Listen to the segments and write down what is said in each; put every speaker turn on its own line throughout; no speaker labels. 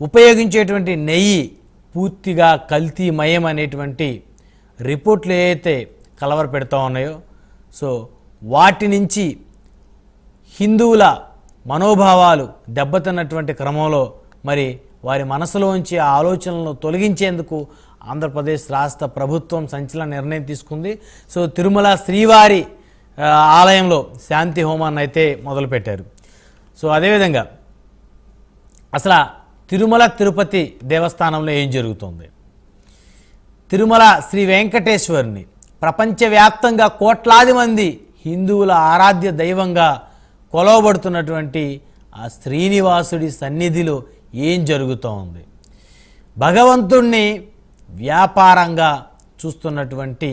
ఉపయోగించేటువంటి నెయ్యి పూర్తిగా కల్తీమయం అనేటువంటి రిపోర్ట్లు ఏవైతే కలవర పెడతా ఉన్నాయో, సో వాటి నుంచి హిందువుల మనోభావాలు దెబ్బతిన్నటువంటి క్రమంలో మరి వారి మనసులోంచి ఆ ఆలోచనలను తొలగించేందుకు ఆంధ్రప్రదేశ్ రాష్ట్ర ప్రభుత్వం సంచలన నిర్ణయం తీసుకుంది. సో తిరుమల శ్రీవారి ఆలయంలో శాంతి హోమాన్ని అయితే మొదలుపెట్టారు. సో అదేవిధంగా అసలు తిరుమల తిరుపతి దేవస్థానంలో ఏం జరుగుతుంది? తిరుమల శ్రీ వెంకటేశ్వరుని ప్రపంచవ్యాప్తంగా కోట్లాది మంది హిందువుల ఆరాధ్య దైవంగా కొలవబడుతున్నటువంటి ఆ శ్రీనివాసుడి సన్నిధిలో ఏం జరుగుతూ ఉంది? భగవంతుణ్ణి వ్యాపారంగా చూస్తున్నటువంటి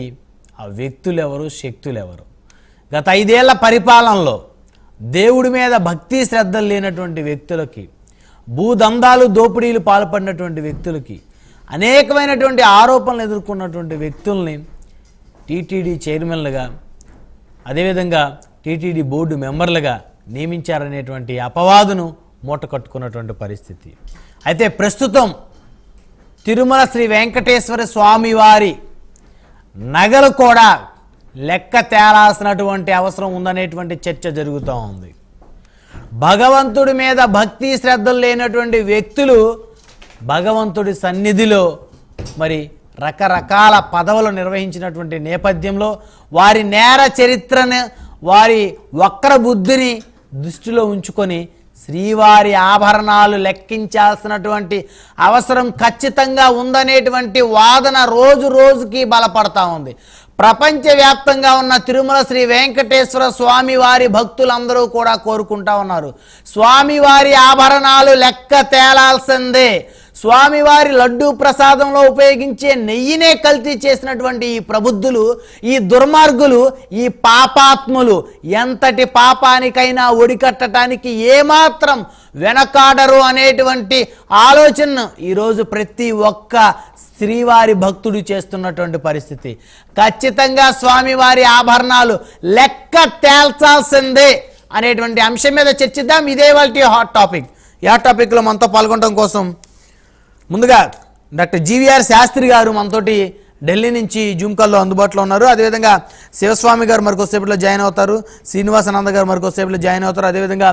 ఆ వ్యక్తులెవరు, శక్తులెవరు? గత 5 ఏళ్ల పరిపాలనలో దేవుడి మీద భక్తి శ్రద్ధలు లేనటువంటి వ్యక్తులకి, భూదందాలు దోపిడీలు పాల్పడినటువంటి వ్యక్తులకి, అనేకమైనటువంటి ఆరోపణలు ఎదుర్కొన్నటువంటి వ్యక్తుల్ని టీటీడీ చైర్మన్లుగా, అదేవిధంగా టీటీడీ బోర్డు మెంబర్లుగా నియమించారనేటువంటి అపవాదును మూట కట్టుకున్నటువంటి పరిస్థితి. అయితే ప్రస్తుతం తిరుమల శ్రీ వెంకటేశ్వర స్వామి వారి నగలు కూడా లెక్క తేలాల్సినటువంటి అవసరం ఉందనేటువంటి చర్చ జరుగుతూ ఉంది. భగవంతుడి మీద భక్తి శ్రద్ధలు లేనటువంటి వ్యక్తులు భగవంతుడి సన్నిధిలో మరి రకరకాల పదవులు నిర్వహించినటువంటి నేపథ్యంలో వారి నేర చరిత్రను, వారి వక్ర బుద్ధిని దృష్టిలో ఉంచుకొని శ్రీవారి ఆభరణాలు లెక్కించాల్సినటువంటి అవసరం ఖచ్చితంగా ఉందనేటువంటి వాదన రోజు రోజుకి బలపడతా ఉంది. ప్రపంచవ్యాప్తంగా ఉన్న తిరుమల శ్రీ వెంకటేశ్వర స్వామి వారి భక్తులందరూ కూడా కోరుకుంటా ఉన్నారు, స్వామివారి ఆభరణాలు లెక్క తేలాల్సిందే. స్వామివారి లడ్డూ ప్రసాదంలో ఉపయోగించే నెయ్యినే కల్తీ చేసినటువంటి ఈ ప్రబుద్ధులు, ఈ దుర్మార్గులు, ఈ పాపాత్ములు ఎంతటి పాపానికైనా ఒడికట్టడానికి ఏమాత్రం వెనకాడరు అనేటువంటి ఆలోచన ఈరోజు ప్రతి ఒక్క శ్రీవారి భక్తుడు చేస్తున్నటువంటి పరిస్థితి. ఖచ్చితంగా స్వామివారి ఆభరణాలు లెక్క తేల్చాల్సిందే అనేటువంటి అంశం మీద చర్చిద్దాం. ఇదే వాళ్ళ హాట్ టాపిక్. ఈ హాట్ టాపిక్లో మనతో పాల్గొనడం కోసం ముందుగా డాక్టర్ జీవీఆర్ శాస్త్రి గారు మనతోటి ఢిల్లీ నుంచి జూమ్ కాల్లో అందుబాటులో ఉన్నారు. అదేవిధంగా శివస్వామి గారు మరికొద్దిసేపట్లో జాయిన్ అవుతారు, శ్రీనివాసానంద గారు మరికొద్దిసేపట్లో జాయిన్ అవుతారు, అదేవిధంగా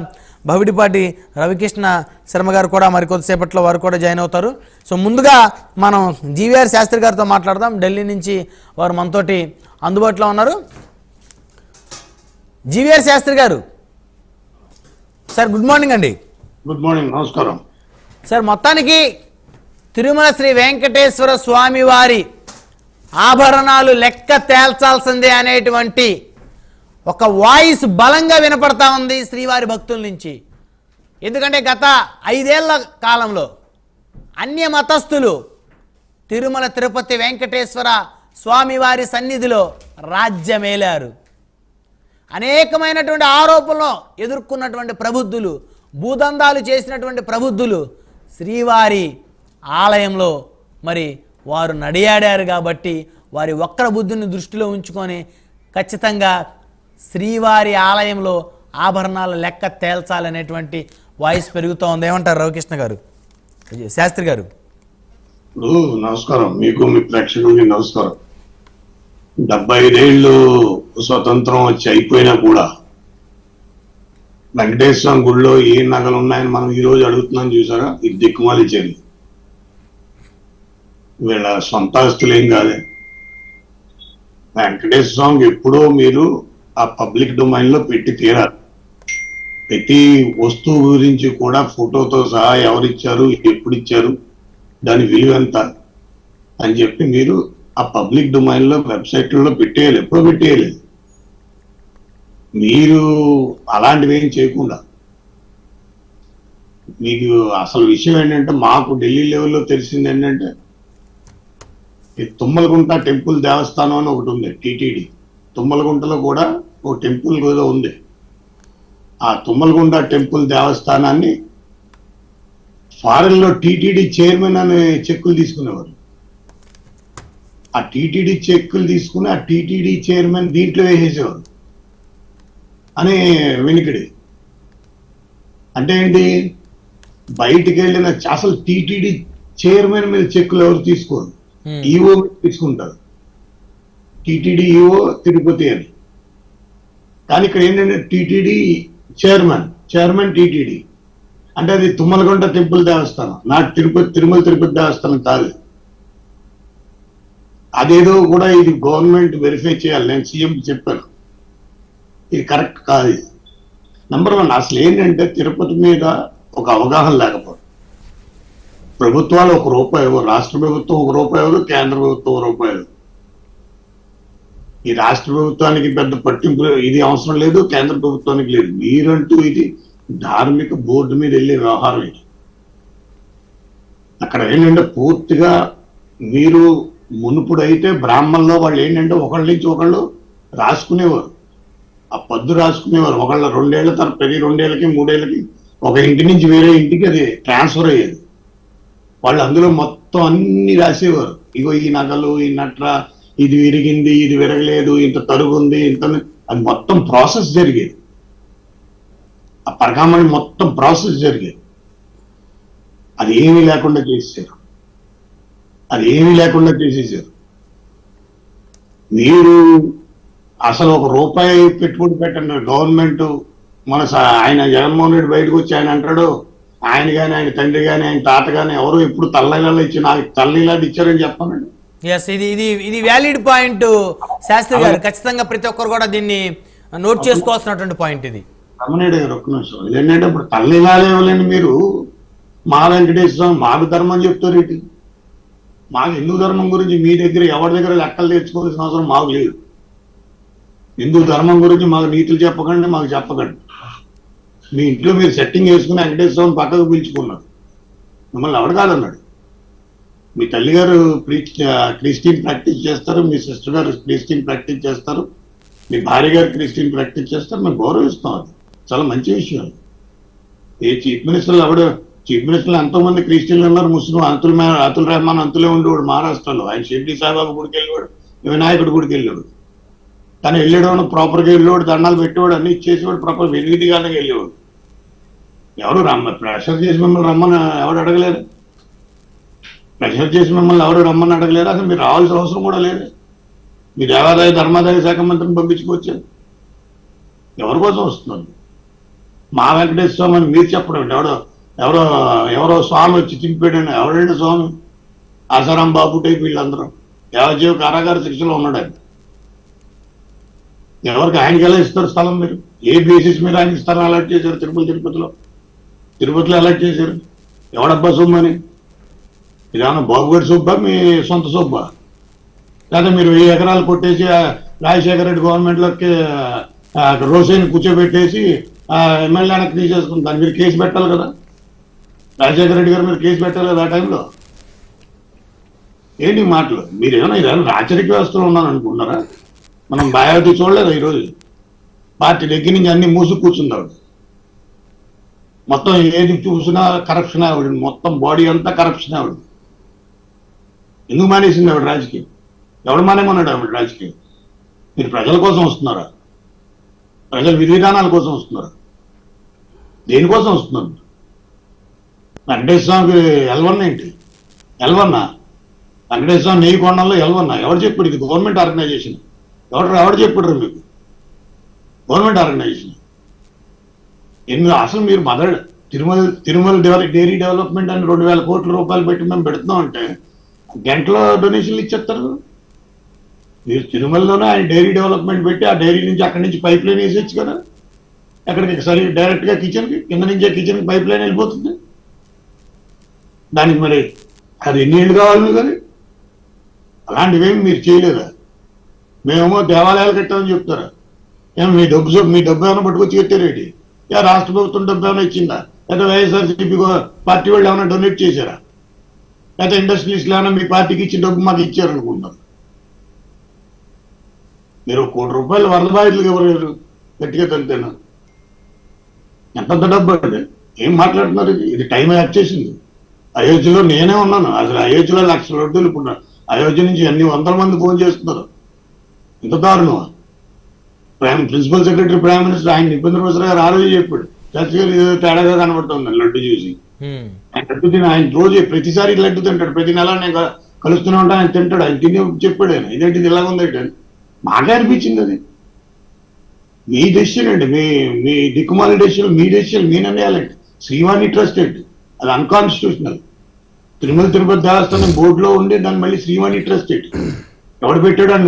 భవిడిపాటి రవికృష్ణ శర్మ గారు కూడా మరికొద్దిసేపట్లో వారు కూడా జాయిన్ అవుతారు. సో ముందుగా మనం జీవీఆర్ శాస్త్రి గారితో మాట్లాడదాం. ఢిల్లీ నుంచి వారు మనతోటి అందుబాటులో ఉన్నారు. జీవీఆర్ శాస్త్రి గారు సార్, గుడ్ మార్నింగ్ అండి.
గుడ్ మార్నింగ్, నమస్కారం
సార్. మొత్తానికి తిరుమల శ్రీ వెంకటేశ్వర స్వామి వారి ఆభరణాలు లెక్క తేల్చాల్సిందే అనేటువంటి ఒక వాయిస్ బలంగా వినపడతా ఉంది శ్రీవారి భక్తుల నుంచి. ఎందుకంటే గత 5 ఏళ్ల కాలంలో అన్య మతస్థులు తిరుమల తిరుపతి వెంకటేశ్వర స్వామివారి సన్నిధిలో రాజ్యమేలారు. అనేకమైనటువంటి ఆరోపణలు ఎదుర్కొన్నటువంటి ప్రబుద్ధులు, భూదందాలు చేసినటువంటి ప్రబుద్ధులు శ్రీవారి ఆలయంలో మరి వారు నడియాడారు. కాబట్టి వారి వక్ర బుద్ధిని దృష్టిలో ఉంచుకొని ఖచ్చితంగా శ్రీవారి ఆలయంలో ఆభరణాల లెక్క తేల్చాలనేటువంటి వాయిస్ పెరుగుతూ ఉంది. ఏమంటారు రవికృష్ణ గారు, శాస్త్రి గారు?
నమస్కారం, మీకు మీ ప్రేక్షకులకి నమస్కారం. 75 ఏళ్ళు స్వతంత్రం వచ్చి అయిపోయినా కూడా వెంకటేశ్వర గుడిలో ఏ నగలు ఉన్నాయని మనం ఈ రోజు అడుగుతున్నాం. చూసారా, ఇది దిక్కుమాలి చర్య. వీళ్ళ సొంత ఆస్తులు ఏం కాదే. వెంకటేశ్వర స్వామికి ఎప్పుడో మీరు ఆ పబ్లిక్ డొమైన్ లో పెట్టి తీరారు. ప్రతి వస్తువు గురించి కూడా ఫోటోతో సహా ఎవరిచ్చారు, ఎప్పుడు ఇచ్చారు, దాని విలువ ఎంత అని చెప్పి మీరు ఆ పబ్లిక్ డొమైన్ లో వెబ్సైట్లలో పెట్టేయాలి. ఎప్పుడో పెట్టేయాలి. మీరు అలాంటివి ఏం చేయకుండా మీకు అసలు విషయం ఏంటంటే, మాకు ఢిల్లీ లెవెల్లో తెలిసింది ఏంటంటే, ఈ తుమ్మలగుంట టెంపుల్ దేవస్థానం అని ఒకటి ఉంది, టీటీడీ. తుమ్మలగుంటలో కూడా ఒక టెంపుల్ కూడా ఉంది. ఆ తుమ్మలగుంట టెంపుల్ దేవస్థానాన్ని ఫారెన్ లో టీటీడీ చైర్మన్ అనే చెక్కులు తీసుకునేవారు. ఆ టీటీడీ చెక్కులు తీసుకుని ఆ టీటీడీ చైర్మన్ దీంట్లో వేసేసేవారు అనే వినికిడి. అంటే ఏంటి, బయటికి వెళ్ళిన అసలు టీటీడీ చైర్మన్ మీద చెక్కులు ఎవరు తీసుకోరు, ఈఓ తీసుకుంటారు. టీటీడీ ఈఓ తిరుపతి అని. కానీ ఇక్కడ ఏంటంటే టీటీడీ చైర్మన్ టీటీడీ అంటే అది తుమ్మలగుంట టెంపుల్ దేవస్థానం, నాకు తిరుమల తిరుపతి దేవస్థానం కాదు. అదేదో కూడా ఇది గవర్నమెంట్ వెరిఫై చేయాలి. నేను సీఎం చెప్పాను, ఇది కరెక్ట్ కాదు. ఇది నంబర్ 1. అసలు ఏంటంటే తిరుపతి మీద ఒక అవగాహన లేకపోవడం. ప్రభుత్వాలు ₹1 ఇవ్వరు, రాష్ట్ర ప్రభుత్వం ₹1 ఇవ్వదు, కేంద్ర ప్రభుత్వం ₹1 ఇవ్వదు. ఈ రాష్ట్ర ప్రభుత్వానికి పెద్ద పట్టింపు ఇది అవసరం లేదు, కేంద్ర ప్రభుత్వానికి లేదు. మీరంటూ ఇది ధార్మిక బోర్డు మీద వెళ్ళే వ్యవహారం ఇది. అక్కడ ఏంటంటే పూర్తిగా మీరు మునుపుడైతే బ్రాహ్మణుల్లో వాళ్ళు ఏంటంటే ఒకళ్ళ నుంచి ఒకళ్ళు రాసుకునేవారు, ఆ పద్దు రాసుకునేవారు. ఒకళ్ళ 2 ఏళ్ల తర్వాత ప్రతి 2 ఏళ్ళకి 3 ఏళ్ళకి ఒక ఇంటి నుంచి వేరే ఇంటికి అది ట్రాన్స్ఫర్ అయ్యేది. వాళ్ళు అందులో మొత్తం అన్ని రాసేవారు. ఇగో ఈ నగలు, ఈ నట్ర, ఇది విరిగింది, ఇది విరగలేదు, ఇంత తరుగుంది, ఇంత, అది మొత్తం ప్రాసెస్ జరిగేది. ఆ పరకామణి మొత్తం ప్రాసెస్ జరిగేది. అది ఏమీ లేకుండా చేసేసారు. మీరు అసలు ₹1 పెట్టుబడి పెట్టండి గవర్నమెంట్. ఆయన జగన్మోహన్ రెడ్డి బయటకు వచ్చి ఆయన అంటాడు, ఆయన కానీ, ఆయన తండ్రి కానీ, ఆయన తాత కానీ ఎవరు ఎప్పుడు తల్లయిలాలు ఇచ్చి నాకు తల్లిలాంటి ఇచ్చారని చెప్పానండి.
ఎస్, ఇది వ్యాలిడ్ పాయింట్ శాస్త్రి గారు. ఖచ్చితంగా ప్రతి ఒక్కరు కూడా దీన్ని నోట్ చేసుకోవాల్సినటువంటి పాయింట్ ఇది.
రమణేడు గారు ఒక్క నిమిషం. ఇదేంటంటే ఇప్పుడు తల్లిలాలు ఇవ్వలేని మీరు మా వెంకటేశ్వర మాకు ధర్మం చెప్తారు ఏంటి? మాకు హిందూ ధర్మం గురించి మీ దగ్గర ఎవరి దగ్గర లెక్కలు తెచ్చుకోవాల్సిన అవసరం మాకు లేదు. హిందూ ధర్మం గురించి మాకు నీతులు చెప్పకండి, మాకు చెప్పకండి. మీ ఇంట్లో మీరు సెట్టింగ్ వేసుకుని వెంకటేశ్వరం పక్కకు పిలుచుకున్నారు, మిమ్మల్ని ఎవడు కాదన్నాడు. మీ తల్లి గారు క్రిస్టియన్ ప్రాక్టీస్ చేస్తారు, మీ సిస్టర్ గారు క్రిస్టియన్ ప్రాక్టీస్ చేస్తారు, మీ భార్య గారు క్రిస్టియన్ ప్రాక్టీస్ చేస్తారు. మేము గౌరవిస్తాం. అది చాలా మంచి విషయం. ఏ చీఫ్ మినిస్టర్లు ఎంతో మంది క్రిస్టియన్లు ఉన్నారు, ముస్లిం. అతుల్ రెహమాన్ అంతులే ఉండేవాడు మహారాష్ట్రలో. ఆయన షిర్డీ సాయిబాబా గుడికి వెళ్ళేవాడు, వినాయకుడి గుడికి వెళ్ళేవాడు. కానీ వెళ్ళేవాడు ప్రాపర్గా వెళ్ళేవాడు, దండాలు పెట్టేవాడు, అన్ని ఇచ్చేసేవాడు, ప్రాపర్ విధిగానే వెళ్ళేవాడు. ఎవరు ప్రెషర్ చేసి మిమ్మల్ని రమ్మని ఎవరు అడగలేదు. రమ్మని అడగలేదు. అసలు మీరు రావాల్సిన అవసరం కూడా లేదు. మీ దేవాదాయ ధర్మాదాయ శాఖ మంత్రిని పంపించుకోవచ్చు. ఎవరి కోసం వస్తున్నారు? మా వెంకటేశ్వర స్వామి అని మీరు చెప్పడం. ఎవరో స్వామి వచ్చి తింపాడని. ఎవడండి స్వామి? ఆసారాం బాబు టైప్ వీళ్ళందరూ యావజ్జీవ కారాగార శిక్షలో ఉన్నాడు ఆయన. ఎవరికి ఆయనకి ఎలా ఇస్తారు స్థలం? మీరు ఏ బేసిస్ మీద ఆయనకి స్థలం అలాట్ చేశారు? తిరుపతిలో అలాట్ చేశారు. ఎవడబ్బా సొమ్ము అని? ఇదేమన్నా బాబుగడి సొబ్బా, మీ సొంత సొబ్బా? లేదా మీరు 1000 ఎకరాలు కొట్టేసి రాజశేఖర రెడ్డి గవర్నమెంట్లోకి రోసేని కూర్చోబెట్టేసి ఎమ్మెల్యే తీసేసుకుని దాన్ని మీరు కేసు పెట్టాలి కదా? రాజశేఖర రెడ్డి గారు మీరు కేసు పెట్టాలి కదా ఆ టైంలో? ఏంటి మాటలు? మీరు ఇదేమన్నా రాచరిక వ్యవస్థలో ఉన్నాను అనుకుంటున్నారా? మనం మాయావతి చూడలేదు ఈరోజు. పార్టీ దగ్గర నుంచి అన్ని మూసు కూర్చుంది ఆవిడ. మొత్తం ఏది చూసినా కరప్షన్ ఆవిడ. మొత్తం బాడీ అంతా కరప్షన్ ఆవిడ. ఎందుకు మానేసింది ఆవిడ రాజకీయం? ఎవడు మానేమన్నాడు ఆవిడ రాజకీయం? మీరు ప్రజల కోసం వస్తున్నారా? ప్రజల విధి విధానాల కోసం వస్తున్నారా? దేనికోసం వస్తున్నారు? వెంకటేశ్వర స్వామికి L1 ఏంటి? L1 వెంకటేశ్వర స్వామి నెయ్యి కొండల్లో L1 ఎవరు చెప్పాడు? ఇది గవర్నమెంట్ ఆర్గనైజేషన్. ఎవరు చెప్పారు మీకు? Government organization. అసలు మీరు తిరుమల డైరీ డెవలప్మెంట్ అని 2000 కోట్ల రూపాయలు పెట్టి మేము పెడుతున్నాం అంటే గంటలో డొనేషన్లు ఇచ్చేస్తారు. మీరు తిరుమలలోనే ఆయన డైరీ డెవలప్మెంట్ పెట్టి ఆ డైరీ నుంచి అక్కడి నుంచి పైప్ లైన్ వేసేచ్చు కదా. ఎక్కడికి సరే డైరెక్ట్గా కిచెన్కి, కింద నుంచే కిచెన్కి పైప్ లైన్ వెళ్ళిపోతుంది. దానికి మరి అది ఎన్ని ఏళ్ళు కావాలి కానీ అలాంటివేమి మీరు చేయలేదా? మేమేమో దేవాలయాలు కట్టామని చెప్తారా? ఏమో మీ డబ్బు ఏమైనా పట్టుకొచ్చి కట్టారేంటి? రాష్ట్ర ప్రభుత్వం డబ్బు ఏమైనా ఇచ్చిందా? లేదా వైఎస్ఆర్సీపీ పార్టీ వాళ్ళు ఏమైనా డొనేట్ చేశారా? లేదా ఇండస్ట్రీస్లో ఏమైనా మీ పార్టీకి ఇచ్చిన డబ్బు మాకు ఇచ్చారనుకుంటారు. మీరు ₹1 కోటి వరద బాధితులకు ఎవరు గట్టిగా తెలితేనా? ఎంతంత డబ్బు అండి? ఏం మాట్లాడుతున్నారు? ఇది టైం వచ్చేసింది. అయోధ్యలో నేనే ఉన్నాను. అసలు అయోధ్యలో 1,00,000 రొడ్డులు ఇప్పుడు అయోధ్య నుంచి అన్ని 100 మంది ఫోన్ చేస్తున్నారు. ఇంత దారుణమా? ప్రిన్సిపల్ సెక్రటరీ ప్రైమ్ మినిస్టర్ ఆయన నిపుణుల గారు ఆ రోజు చెప్పాడు, శాస్త్రి గారు ఏదో తేడాగా కనబడుతుంది లడ్డు చూసి. ఆయన లడ్డు తిన ఆయన రోజు ప్రతిసారి లడ్డు తింటాడు, ప్రతి నెల నేను కలుస్తూనే ఉంటాను, ఆయన తింటాడు, ఆయన తిని చెప్పాడు ఆయన ఇదేంటిది ఇలాగ ఉందంటే అని. మాకే అనిపించింది అది. మీ డెసిషన్ అండి, మీ దిక్కుమాలి డెసిషన్, మీ డెసిషన్ మీ నిర్ణయాలండి. శ్రీవాణి ట్రస్ట్ అండి, అది అన్కాన్స్టిట్యూషనల్. తిరుమల తిరుపతి దేవస్థానం బోర్డులో ఉండి దాన్ని మళ్ళీ శ్రీవాణి ట్రస్ట్ ఏంటి, ఎవడు పెట్టాడు అని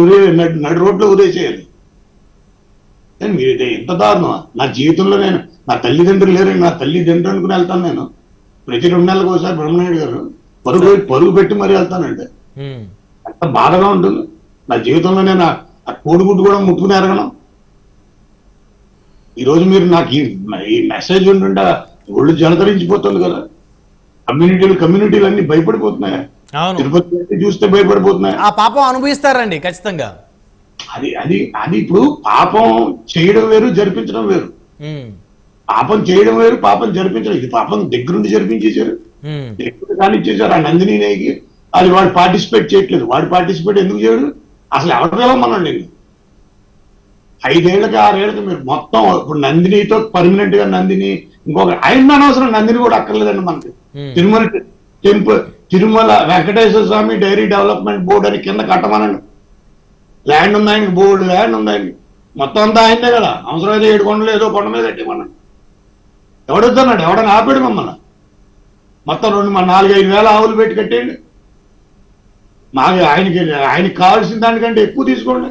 నడు రోడ్లో ఉరేసేయాలి. మీరు ఎంత దారుణం. నా జీవితంలో నేను నా తల్లిదండ్రులు లేరండి, నా తల్లిదండ్రులు అనుకుని వెళ్తాను నేను. ప్రతి 2 నెలలకు ఒకసారి బ్రహ్మనాయుడు గారు పరుగు పెట్టి మరీ వెళ్తానండి. ఎంత బాధగా ఉంటుంది నా జీవితంలో. నేను ఆ కోడిగుడ్డు కూడా ముట్టుకుని ఎరగను. ఈరోజు మీరు నాకు ఈ మెసేజ్ ఉంటుంటే ఒళ్ళు జలతరించిపోతుంది కదా. కమ్యూనిటీలు అన్ని భయపడిపోతున్నాయి. తిరుపతి చూస్తే భయపడిపోతున్నాయి.
ఆ పాపం అనుభవిస్తారండి ఖచ్చితంగా.
అది ఇప్పుడు పాపం చేయడం వేరు, జరిపించడం వేరు. పాపం చేయడం వేరు, పాపం జరిపించడం. ఇది పాపం దగ్గరుండి జరిపించేశారు, దగ్గర కానిచ్చేశారు. ఆ నందినికి అది వాడు పార్టిసిపేట్ చేయట్లేదు. వాడు పార్టిసిపేట్ ఎందుకు చేయడు? అసలు ఎవరు పిలవమనండి. 5 ఏళ్ళకి 6 ఏళ్ళకి మీరు మొత్తం ఇప్పుడు నందినితో పర్మనెంట్ గా నందిని ఇంకొక ఆయన అనవసరం, నందిని కూడా అక్కర్లేదండి మనకి. తిరుమల వెంకటేశ్వర స్వామి డైరీ డెవలప్మెంట్ బోర్డు అని కింద కట్టమనండి. ల్యాండ్ ఉంది ఆయనకి, బోర్డు ల్యాండ్ ఉంది ఆయనకి, మొత్తం అంతా ఆయనే కదా. అవసరమైతే 7 కొండలు ఏదో కొండ మీద కట్టేమన్నాడు. ఎవడొద్దన్నాడు? ఎవడని ఆపాడు మమ్మల్ని? మొత్తం 4-5 వేల ఆవులు పెట్టి కట్టేయండి. ఆయనకి కావాల్సిన దానికంటే ఎక్కువ తీసుకోండి.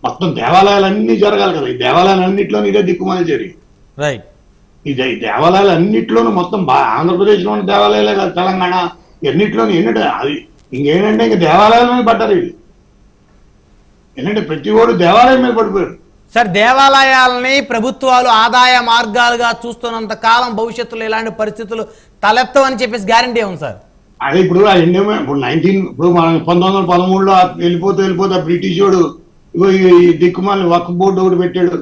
మొత్తం దేవాలయాలన్నీ జరగాలి కదా. ఈ దేవాలయాలన్నింటిలోనూ ఇదే దిక్కుమాలి జరిగింది. ఈ దేవాలయాలన్నింటిలోనూ మొత్తం ఆంధ్రప్రదేశ్లో ఉన్న దేవాలయాలే కాదు, తెలంగాణ ఎన్నింటిలోనూ అది ఇంకేంటంటే ఇంక దేవాలయాల మీద పడ్డారు వీళ్ళు. ఏంటంటే ప్రతి ఓడు దేవాలయం మీద పడిపోయారు.
సార్, దేవాలయాలని ప్రభుత్వాలు ఆదాయ మార్గాలుగా చూస్తున్నంత కాలం భవిష్యత్తులో ఇలాంటి పరిస్థితులు తలెత్తవని చెప్పేసి గ్యారంటీ ఉంది సార్.
అదే ఇప్పుడు ఇప్పుడు మనం 1913లో వెళ్ళిపోతే బ్రిటిష్ వాడు ఈ దిక్కుమాలి వక్ఫ్ బోర్డు ఒకటి పెట్టాడు.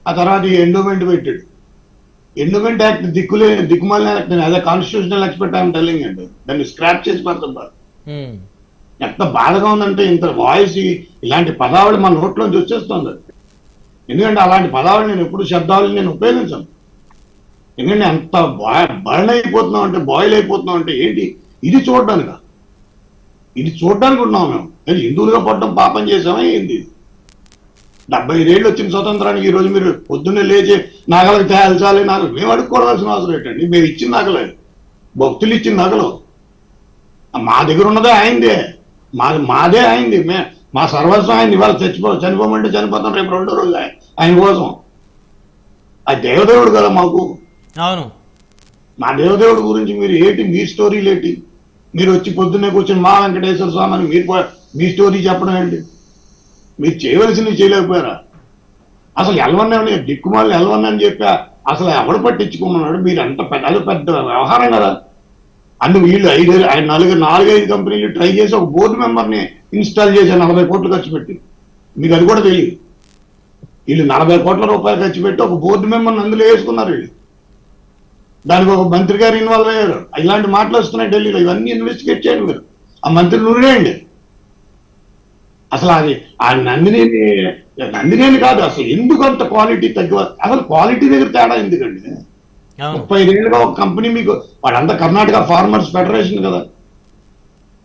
ఆ తర్వాత ఈ ఎండోమెంట్ పెట్టాడు. ఎండోమెంట్ యాక్ట్ దిక్కుమాలిన యాక్ట్ అదే కాన్స్టిట్యూషనల్ ఎక్స్పెక్ట్ ఐఎమ్ టెల్లింగ్ అండి. దాన్ని స్క్రాప్ చేసి పడుతున్నారు. ఎంత బాధగా ఉందంటే ఇంత వాయిస్ ఇలాంటి పదావళి మన నోట్లోంచి వచ్చేస్తుంది. ఎందుకంటే అలాంటి పదావళి నేను ఎప్పుడు శబ్దావళి నేను ఉపయోగించాను. ఎందుకంటే అంత బర్న్ అయిపోతున్నాం అంటే, బాయిల్ అయిపోతున్నాం అంటే ఏంటి ఇది చూడడానికి ఉన్నాం మేము. హిందువులుగా పడడం పాపం చేసామా ఏంది? 75 ఏళ్ళు వచ్చిన స్వతంత్రానికి ఈరోజు మీరు పొద్దున్నే లేచి నగలకు తేల్చాలి, మేము అడుక్కోవాల్సిన అవసరం ఏంటండి? మేము ఇచ్చిన నగలే, భక్తులు ఇచ్చిన నగలు. మా దగ్గర ఉన్నదే ఆయనదే, మాదే ఆయనది. మా సర్వస్వం ఆయన. ఇవాళ చనిపోమంటే చనిపోతాం, రేపు 2వ రోజు ఆయన కోసం. ఆ దేవదేవుడు కదా మాకు.
అవును,
మా దేవదేవుడి గురించి మీరు ఏంటి, మీ స్టోరీలు ఏంటి? మీరు వచ్చి పొద్దున్నే కూర్చొని మా వెంకటేశ్వర స్వామి అని మీ స్టోరీ చెప్పడం ఏంటి? మీరు చేయవలసినవి చేయలేకపోయారా? అసలు ఎలవన్నీ దిక్కుమాలి ఎలవన్నీ అని చెప్పా అసలు ఎవడు పట్టించుకున్నాడు? మీరు అంత పెద్ద వ్యవహారం కదా. అన్ని వీళ్ళు 4-5 కంపెనీలు ట్రై చేసి ఒక బోర్డు మెంబర్ని ఇన్స్టాల్ చేశారు 40 కోట్లు ఖర్చు పెట్టి. మీకు అది కూడా తెలియదు. వీళ్ళు 40 కోట్ల రూపాయలు ఖర్చు పెట్టి ఒక బోర్డు మెంబర్ని అందులో వేసుకున్నారు. వీళ్ళు దానికి ఒక మంత్రి గారు ఇన్వాల్వ్ అయ్యారు. ఇలాంటి మాటలు వస్తున్నాయి ఢిల్లీలో. ఇవన్నీ ఇన్వెస్టిగేట్ చేయండి మీరు. ఆ మంత్రి నువ్వేయండి. అసలు అది ఆ నందినేని కాదు, అసలు ఎందుకు అంత క్వాలిటీ తగ్గి, అసలు క్వాలిటీ దగ్గర తేడా ఎందుకండి? 35 ఏళ్ళుగా ఒక కంపెనీ మీకు, వాడంతా కర్ణాటక ఫార్మర్స్ ఫెడరేషన్ కదా.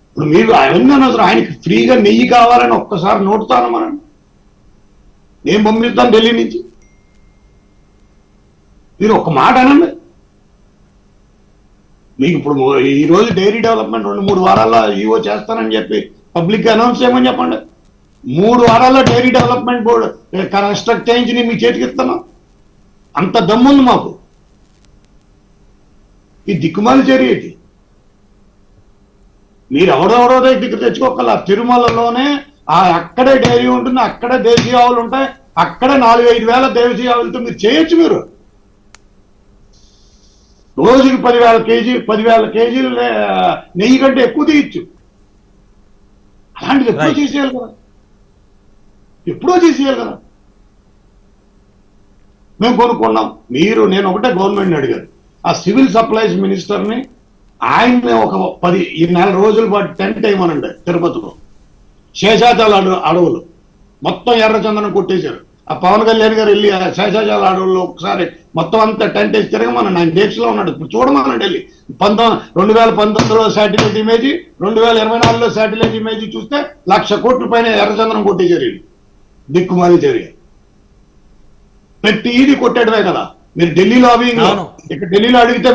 ఇప్పుడు మీరు అవన్నీ అనవసరం. ఆయనకి ఫ్రీగా నెయ్యి కావాలని ఒక్కసారి నోటుతాను మనం, నేను పంపిస్తాను ఢిల్లీ నుంచి. మీరు ఒక్క మాట అనండి. మీకు ఇప్పుడు ఈ రోజు డైరీ డెవలప్మెంట్ 2-3 వారాల్లో ఈవో చేస్తానని చెప్పి పబ్లిక్ అనౌన్స్ చేయమని చెప్పండి. 3 వారాల్లో డైరీ డెవలప్మెంట్ బోర్డు కన్స్ట్రక్ట్ చేయించి మీ చేతికి ఇస్తాను. అంత దమ్ముంది మాకు. ఈ దిక్కుమాలి చర్యకి మీరు ఎవరెవరో దగ్గర తెచ్చుకోగల. తిరుమలలోనే అక్కడే డైరీ ఉంటుంది, అక్కడే దేశీయ ఆవులు ఉంటాయి, అక్కడే 4-5 వేల దేశీయ ఆవులతో మీరు చేయొచ్చు. మీరు రోజుకి 10,000 కేజీలు నెయ్యి కంటే ఎక్కువ తీయచ్చు. అలాంటిది ఎప్పుడో చేసేయాలి కదా. మేము కొనుక్కున్నాం. నేను ఒకటే గవర్నమెంట్ని అడిగారు. ఆ సివిల్ సప్లైస్ మినిస్టర్ని ఆయన్ని ఒక 10 నెల రోజుల పాటు టెంట్ వేయమనండి తిరుపతిలో. శేషాచల అడవులు మొత్తం ఎర్రచందనం కొట్టేశారు. ఆ పవన్ కళ్యాణ్ గారు వెళ్ళి ఆ శేషాచల అడవుల్లో ఒకసారి మొత్తం అంతా టెంట్ వేసి తిరగమనండి. ఆయన దీక్షలో ఉన్నాడు. ఇప్పుడు చూడమనండి వెళ్ళి 2019లో శాటిలైట్ ఇమేజ్, 2024లో శాటిలైట్ ఇమేజ్ చూస్తే 1,00,000 కోట్ల పైన ఎర్రచంద్రం కొట్టేశారు. దిక్కుమాలి చర్య. ప్రతిదీ కొట్టేయడమే కదా. మీరు ఢిల్లీ లాబింగ్ ఇక్కడ ఢిల్లీలో అడిగితే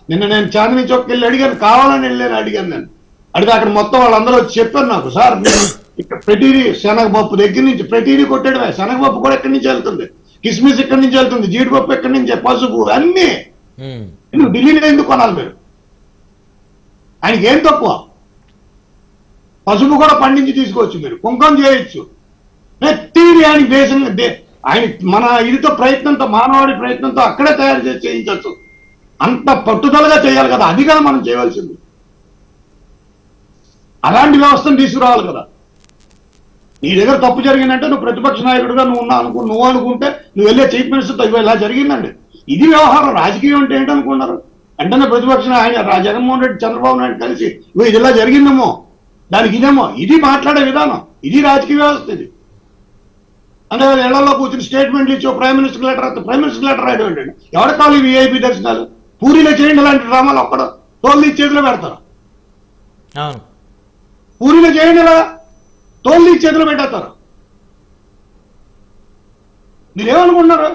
నిన్న నేను చాందినీ చౌక్ వెళ్ళి అడిగాను, కావాలని వెళ్ళాను అడిగాను. నేను అడిగితే అక్కడ మొత్తం వాళ్ళందరూ వచ్చి చెప్పారు నాకు, సార్ ఇక్కడ ప్రతిదీ శనగపప్పు దగ్గర నుంచి ప్రతిదీ కొట్టేయడమే. శనగపప్పు కూడా ఎక్కడి నుంచి వెళ్తుంది, కిస్మిస్ ఎక్కడి నుంచి వెళ్తుంది, జీడిపప్పు ఎక్కడి నుంచి, పసుపు అన్ని. ఎందుకు ఢిల్లీలో ఎందుకు కొనాలి మీరు? ఆయనకి ఏం తక్కువ? పసుపు కూడా పండించి తీసుకోవచ్చు, మీరు కుంకం చేయొచ్చు. ప్రతిదీ ఆయనకి దేశంగా ఆయన మన ఇదితో ప్రయత్నంతో, మానవాడి ప్రయత్నంతో అక్కడే తయారు చేసి చేయించవచ్చు. అంత పట్టుదలగా చేయాలి కదా. అది కదా మనం చేయవలసింది. అలాంటి వ్యవస్థను తీసుకురావాలి కదా. నీ దగ్గర తప్పు జరిగిందంటే నువ్వు ప్రతిపక్ష నాయకుడిగా నువ్వు అనుకుంటే నువ్వు వెళ్ళే చీఫ్ మినిస్టర్తో ఇలా జరిగిందండి. ఇది వ్యవహారం. రాజకీయం అంటే ఏంటనుకున్నారు? వెంటనే ప్రతిపక్ష ఆయన జగన్మోహన్ రెడ్డి, చంద్రబాబు నాయుడు కలిసి ఇది ఇలా జరిగిందేమో, దానికి ఇదేమో, ఇది మాట్లాడే విధానం, ఇది రాజకీయ వ్యవస్థ. ఇది అంటే ఇళ్లలో కూర్చుని స్టేట్మెంట్లు ఇచ్చి ప్రైమ్ మినిస్టర్ లెటర్ రాయడం ఏంటండి? ఎవరికి కావాలి విఐపీ దర్శనాలు? పూరిలో చేయండి అలాంటి డ్రామాలు. ఒక్కడ తోలు చేతిలో పెడతారు. పూరిలో చేయండి, ఇలా తోలు చేతిలో పెట్టేస్తారు. మీరేమనుకుంటున్నారు?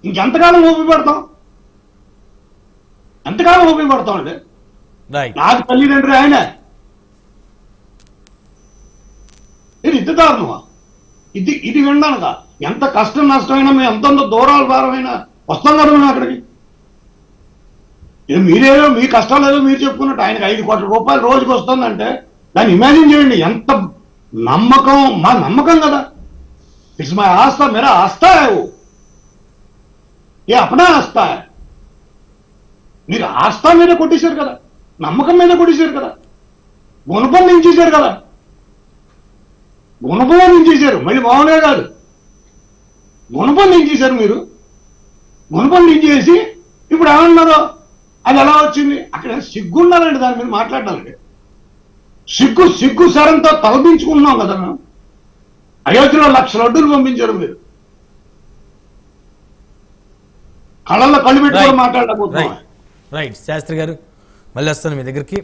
ఇంకెంతకాలం ఓపిక పడతాం? ఎంతకాలం ఓపిక పడతాం అండి? నాకు తల్లిదండ్రి ఆయన ఇది దారుణమా? ఇది వినడానుక ఎంత కష్టం నష్టమైనా మేము ఎంతో దూరాల భారమైనా వస్తాం కదా మేము అక్కడికి. మీరేదో మీ కష్టాలు ఏదో మీరు చెప్పుకున్నట్టు ఆయనకి 5 కోట్ల రూపాయలు రోజుకి వస్తుందంటే దాన్ని ఇమాజిన్ చేయండి. ఎంత నమ్మకం, మా నమ్మకం కదా. ఇట్స్ మై ఆస్థా, మేరా ఆస్థా है वो, ये अपना ఆస్థా है. మీరు ఆస్థా మీద కొట్టేశారు కదా, నమ్మకం మీద కొట్టేశారు కదా, గుణపం నించేశారు కదా. గుణపం నించేశారు, మళ్ళీ మామూలుగా కాదు. గుణపం నించేశారు మీరు. గుణపం నించేసి ఇప్పుడు ఏమన్నారు? అది ఎలా వచ్చింది? అక్కడ సిగ్గుండాలండి దాని మీద మాట్లాడాలండి. సిగ్గు సరంతో తలదించుకుంటున్నాం కదా మేము. అయోధ్యలో 1,00,000 లడ్డూలు పంపించారు మీరు. కళ్ళల్లో కళ్ళు పెట్టుకొని మాట్లాడలేకపోతున్నాం.
రైట్ శాస్త్రి గారు, మళ్ళీ వస్తాను మీ దగ్గరికి.